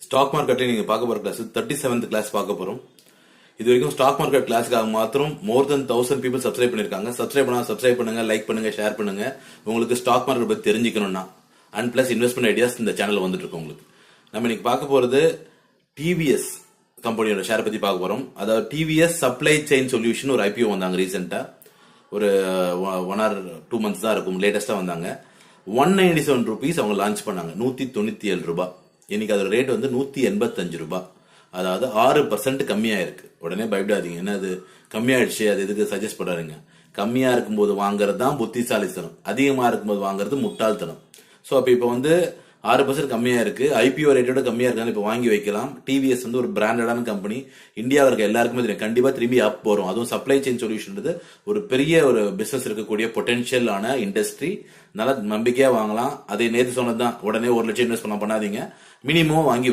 Stock மார்க்கெட்டை நீங்க பார்க்க போற கிளாஸ் 37th கிளாஸ் பார்க்க போறோம். இது வரைக்கும் ஸ்டாக் மார்க்கெட் கிளாஸ்க்காக மாத்திரம் மோர் தென் 1000 பீப்புள் சப்ஸ்கிரைப் பண்ணிருக்காங்க. சப்ஸ்கிரைப் பண்ணுங்க, லைக் பண்ணுங்க, ஷேர் பண்ணுங்க. உங்களுக்கு ஸ்டாக் மார்க்கெட் பத்தி தெரிஞ்சுக்கணும்னா அண்ட் பிளஸ் இன்வெஸ்ட்மெண்ட் ஐடியாஸ் இந்த சேனல் வந்துட்டு இருக்கு உங்களுக்கு. நம்ம இன்னைக்கு பார்க்க போறது டிவிஎஸ் கம்பெனியோட ஷேர் பத்தி பார்க்க போறோம். அதாவது டிவிஎஸ் சப்ளை செயின் சொல்யூஷன் ஒரு ஐபிஓ வந்தாங்க ரீசெண்டா, ஒரு 1 or 2 months தான் இருக்கும், லேட்டஸ்டா வந்தாங்க. 197 rupees அவங்க லான்ச் பண்ணாங்க, 197 ரூபாய். இன்னைக்கு அதோட ரேட் வந்து 185 ரூபாய், அதாவது 6% கம்மியா இருக்கு. உடனே பயப்படாதீங்க, என்ன அது கம்மியாயிடுச்சு, அது எதுக்கு சஜஸ்ட் பண்றாருங்க. கம்மியா இருக்கும்போது வாங்குறது தான் புத்திசாலித்தனம், அதிகமா இருக்கும்போது வாங்குறது முட்டாள்தனம். ஸோ அப்போ இப்போ வந்து 6% கம்மியா இருக்கு, ஐபிஓ ரேட்டோட கம்மியா இருக்கான்னு இப்போ வாங்கி வைக்கலாம். டிவிஎஸ் வந்து ஒரு பிராண்டடான கம்பெனி, இந்தியாவில் இருக்க எல்லாருக்குமே தெரியும், கண்டிப்பா திரும்பி அப் வரும். அதுவும் சப்ளை செயின் சொல்யூஷன் ஒரு பெரிய ஒரு பிசினஸ் இருக்கக்கூடிய பொட்டன்ஷியல் ஆன இண்டஸ்ட்ரி. நல்லா நம்பிக்கையா வாங்கலாம். அதே நேற்று சொன்னதுதான், உடனே 1 லட்சம் இன்வெஸ்ட் பண்ணாதீங்க, மினிமம் வாங்கி